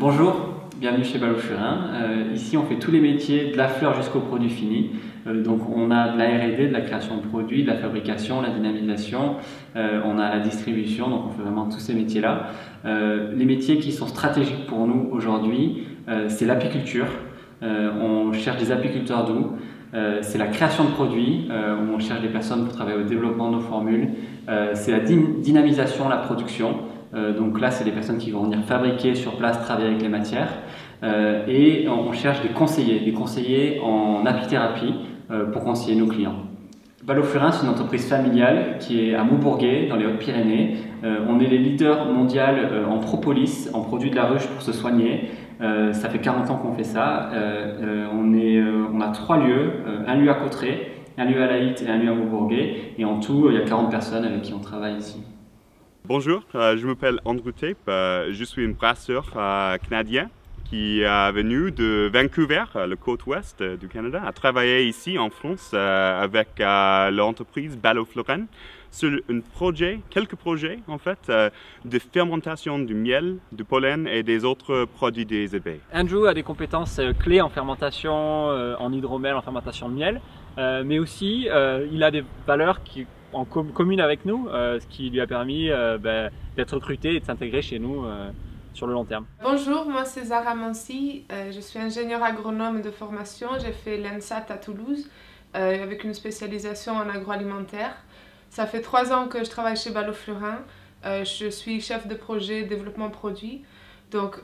Bonjour, bienvenue chez Ballot Furin. Ici on fait tous les métiers de la fleur jusqu'au produit fini. Donc on a de la R&D, de la création de produits, de la fabrication, la dynamisation, on a la distribution, donc on fait vraiment tous ces métiers-là. Les métiers qui sont stratégiques pour nous aujourd'hui, c'est l'apiculture. On cherche des apiculteurs doux. C'est la création de produits, où on cherche des personnes pour travailler au développement de nos formules. C'est la dynamisation, la production. Donc là, c'est des personnes qui vont venir fabriquer sur place, travailler avec les matières. Et on cherche des conseillers en apithérapie pour conseiller nos clients. Ballot Furin, c'est une entreprise familiale qui est à Maubourguet, dans les Hautes-Pyrénées. On est les leaders mondiaux en propolis, en produits de la ruche pour se soigner. Ça fait 40 ans qu'on fait ça. On a 3 lieux, un lieu à Cauterets, un lieu à Laït et un lieu à Maubourguet. Et en tout, il y a 40 personnes avec qui on travaille ici. Bonjour, je m'appelle Andrew Tape, je suis un brasseur canadien qui est venu de Vancouver, la côte ouest du Canada, à travailler ici en France avec l'entreprise Ballot Furin sur quelques projets en fait, de fermentation du miel, du pollen et des autres produits des abeilles. Andrew a des compétences clés en fermentation, en hydromel, en fermentation de miel, mais aussi il a des valeurs en commune avec nous, ce qui lui a permis d'être recruté et de s'intégrer chez nous sur le long terme. Bonjour, moi c'est Zara Mansi, je suis ingénieure agronome de formation, j'ai fait l'ENSAT à Toulouse avec une spécialisation en agroalimentaire. Ça fait 3 ans que je travaille chez Ballot Furin, je suis chef de projet développement produit. Donc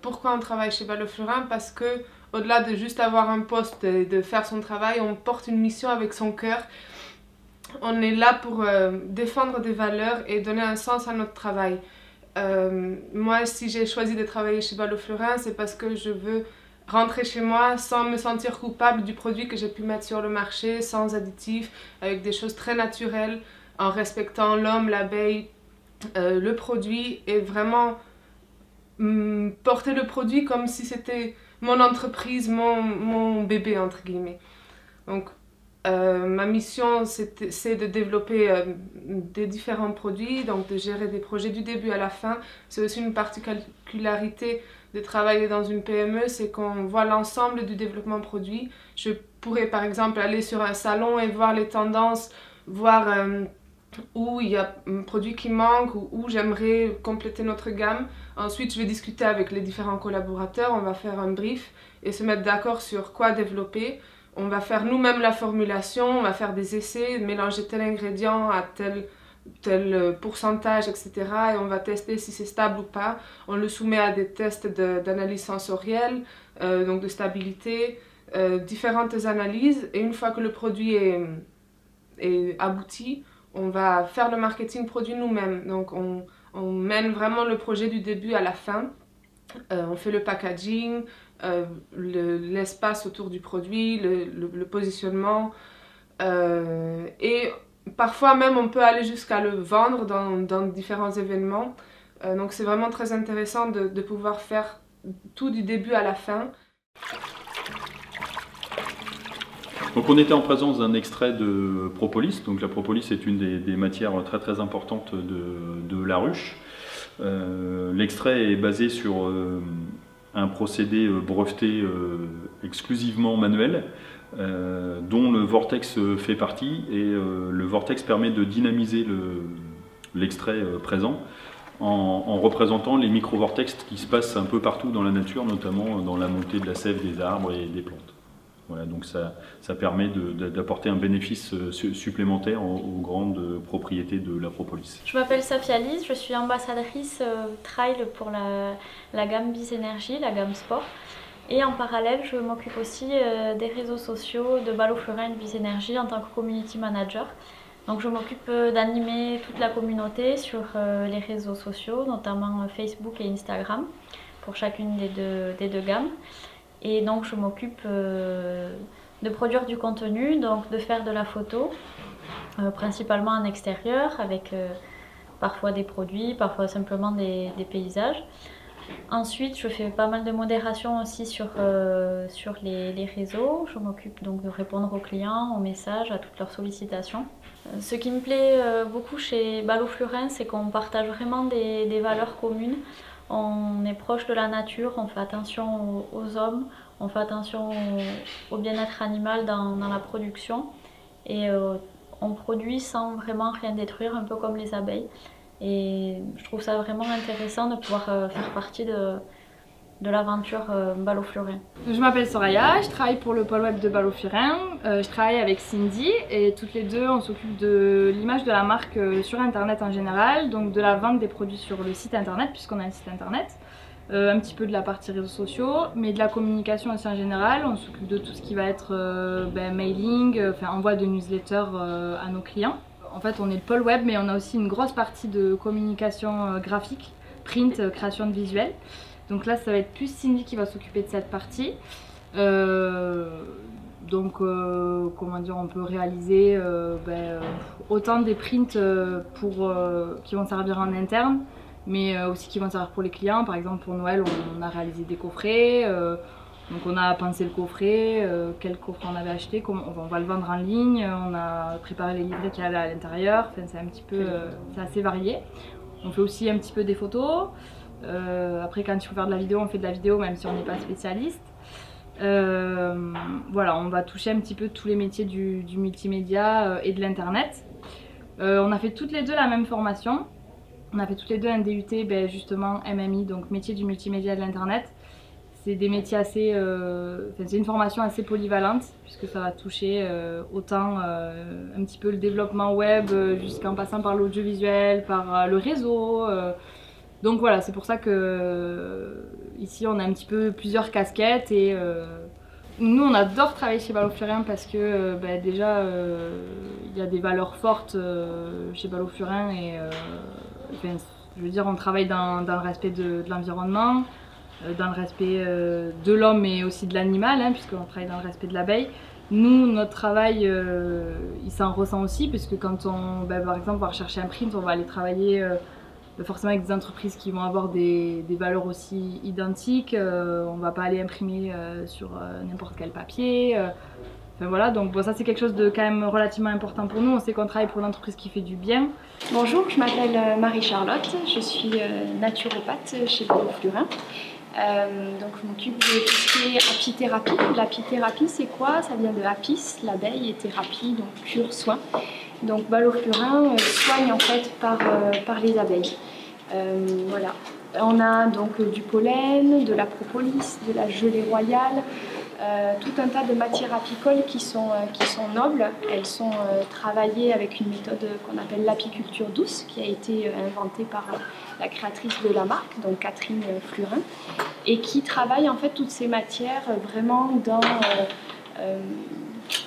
pourquoi on travaille chez Ballot Furin? Parce que au-delà de juste avoir un poste et de faire son travail, on porte une mission avec son cœur. On est là pour défendre des valeurs et donner un sens à notre travail. Moi, si j'ai choisi de travailler chez Ballot Furin, c'est parce que je veux rentrer chez moi sans me sentir coupable du produit que j'ai pu mettre sur le marché, sans additifs, avec des choses très naturelles, en respectant l'homme, l'abeille, le produit, et vraiment porter le produit comme si c'était mon entreprise, mon bébé, entre guillemets. Donc, ma mission, c'est de développer des différents produits, donc de gérer des projets du début à la fin. C'est aussi une particularité de travailler dans une PME, c'est qu'on voit l'ensemble du développement produit. Je pourrais par exemple aller sur un salon et voir les tendances, voir où il y a un produit qui manque ou où j'aimerais compléter notre gamme. Ensuite, je vais discuter avec les différents collaborateurs, on va faire un brief et se mettre d'accord sur quoi développer. On va faire nous-mêmes la formulation, on va faire des essais, mélanger tel ingrédient à tel pourcentage, etc. Et on va tester si c'est stable ou pas. On le soumet à des tests d'analyse sensorielle, donc de stabilité, différentes analyses. Et une fois que le produit est abouti, on va faire le marketing produit nous-mêmes. Donc on mène vraiment le projet du début à la fin. On fait le packaging, l'espace autour du produit, le positionnement, et parfois même on peut aller jusqu'à le vendre dans différents événements. Donc c'est vraiment très intéressant de pouvoir faire tout du début à la fin. Donc on était en présence d'un extrait de propolis. Donc la propolis est une des matières très importantes de la ruche. L'extrait est basé sur un procédé breveté exclusivement manuel, dont le vortex fait partie, et le vortex permet de dynamiser l'extrait présent en représentant les micro-vortex qui se passent un peu partout dans la nature, notamment dans la montée de la sève des arbres et des plantes. Voilà, donc ça permet d'apporter un bénéfice supplémentaire aux grandes propriétés de la propolis. Je m'appelle Safia Lise, je suis ambassadrice trail pour la gamme Bisenergy, la gamme sport. Et en parallèle, je m'occupe aussi des réseaux sociaux de Ballot Furin et Bisenergy en tant que community manager. Donc je m'occupe d'animer toute la communauté sur les réseaux sociaux, notamment Facebook et Instagram, pour chacune des deux gammes. Et donc je m'occupe de produire du contenu, donc de faire de la photo, principalement en extérieur, avec parfois des produits, parfois simplement des paysages. Ensuite, je fais pas mal de modération aussi sur les réseaux. Je m'occupe donc de répondre aux clients, aux messages, à toutes leurs sollicitations. Ce qui me plaît beaucoup chez Ballot Furin, c'est qu'on partage vraiment des valeurs communes. On est proche de la nature, on fait attention aux hommes, on fait attention au bien-être animal dans la production et on produit sans vraiment rien détruire, un peu comme les abeilles. Et je trouve ça vraiment intéressant de pouvoir faire partie de l'aventure Balloflurin. Je m'appelle Soraya, je travaille pour le pôle web de Balloflurin. Je travaille avec Cindy et toutes les deux on s'occupe de l'image de la marque sur internet en général, donc de la vente des produits sur le site internet puisqu'on a un site internet, un petit peu de la partie réseaux sociaux, mais de la communication aussi en général. On s'occupe de tout ce qui va être mailing, envoi de newsletters à nos clients. En fait on est le pôle web mais on a aussi une grosse partie de communication graphique, print, création de visuels. Donc là, ça va être plus Cindy qui va s'occuper de cette partie. Comment dire, on peut réaliser autant des prints qui vont servir en interne, mais aussi qui vont servir pour les clients. Par exemple, pour Noël, on a réalisé des coffrets. Donc on a pensé le coffret, quel coffret on avait acheté, on va le vendre en ligne, on a préparé les livrets qu'il y avait à l'intérieur. Enfin, c'est un petit peu, c'est assez varié. On fait aussi un petit peu des photos. Après quand il faut faire de la vidéo, on fait de la vidéo même si on n'est pas spécialiste. Voilà, on va toucher un petit peu tous les métiers du multimédia et de l'internet. On a fait toutes les deux la même formation. On a fait toutes les deux un DUT justement MMI, donc métier du multimédia et de l'internet. C'est des métiers assez, c'est une formation assez polyvalente puisque ça va toucher autant un petit peu le développement web jusqu'en passant par l'audiovisuel, par le réseau. Donc voilà, c'est pour ça que ici on a un petit peu plusieurs casquettes et nous on adore travailler chez Balloflurin parce que déjà il y a des valeurs fortes chez Balloflurin et je veux dire on travaille dans le respect de l'environnement, dans le respect de l'homme et aussi de l'animal puisqu'on travaille dans le respect de l'abeille. Nous, notre travail, il s'en ressent aussi puisque quand on, par exemple, va rechercher un print, on va aller travailler forcément avec des entreprises qui vont avoir des valeurs aussi identiques. On va pas aller imprimer sur n'importe quel papier. Enfin voilà, donc ça c'est quelque chose de quand même relativement important pour nous. On sait qu'on travaille pour une entreprise qui fait du bien. Bonjour, je m'appelle Marie-Charlotte, je suis naturopathe chez Balloflurin. Donc je m'occupe de tout ce qui est apithérapie. L'apithérapie c'est quoi? Ça vient de apis, l'abeille, et thérapie, donc cure, soin. Donc Balloflurin soigne en fait par les abeilles. Voilà. On a donc du pollen, de la propolis, de la gelée royale, tout un tas de matières apicoles qui sont nobles. Elles sont travaillées avec une méthode qu'on appelle l'apiculture douce, qui a été inventée par la créatrice de la marque, donc Catherine Flurin, et qui travaille en fait toutes ces matières vraiment dans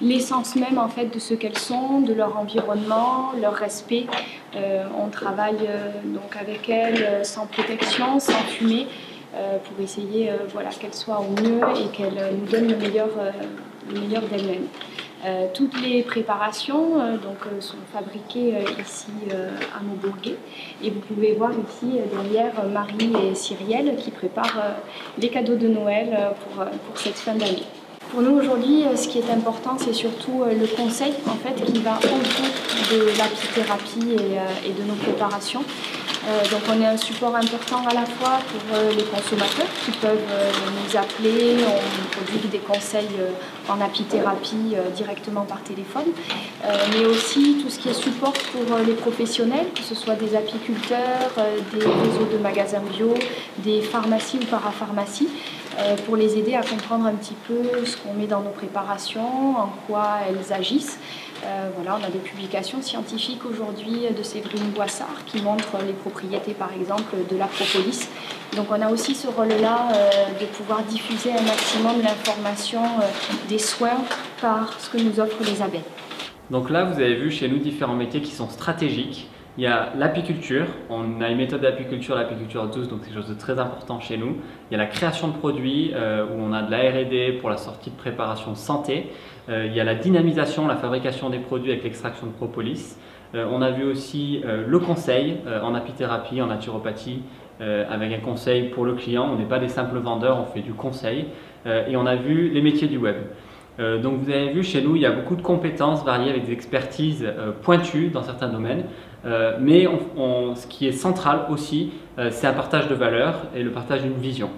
l'essence même en fait de ce qu'elles sont, de leur environnement, leur respect. On travaille donc avec elles sans protection, sans fumée, pour essayer voilà, qu'elles soient au mieux et qu'elles nous donnent le meilleur d'elles-mêmes. Toutes les préparations sont fabriquées ici à Maubourguet et vous pouvez voir ici derrière Marie et Cyrielle qui préparent les cadeaux de Noël pour cette fin d'année. Pour nous aujourd'hui, ce qui est important, c'est surtout le conseil en fait, qui va autour de l'apithérapie et de nos préparations. Donc on est un support important à la fois pour les consommateurs qui peuvent nous appeler, on produit des conseils en apithérapie directement par téléphone, mais aussi tout ce qui est support pour les professionnels, que ce soit des apiculteurs, des réseaux de magasins bio, des pharmacies ou parapharmacies, pour les aider à comprendre un petit peu ce qu'on met dans nos préparations, en quoi elles agissent. Voilà, on a des publications scientifiques aujourd'hui de Séverine Boissard qui montrent les propriétés par exemple de la propolis. Donc on a aussi ce rôle-là de pouvoir diffuser un maximum l'information des soins par ce que nous offrent les abeilles. Donc là vous avez vu chez nous différents métiers qui sont stratégiques. Il y a l'apiculture, on a une méthode d'apiculture, l'apiculture douce, donc c'est quelque chose de très important chez nous. Il y a la création de produits où on a de la R&D pour la sortie de préparation santé. Il y a la dynamisation, la fabrication des produits avec l'extraction de propolis. On a vu aussi le conseil en apithérapie, en naturopathie, avec un conseil pour le client. On n'est pas des simples vendeurs, on fait du conseil. Et on a vu les métiers du web. Donc vous avez vu, chez nous, il y a beaucoup de compétences variées avec des expertises pointues dans certains domaines. Mais ce qui est central aussi, c'est un partage de valeurs et le partage d'une vision.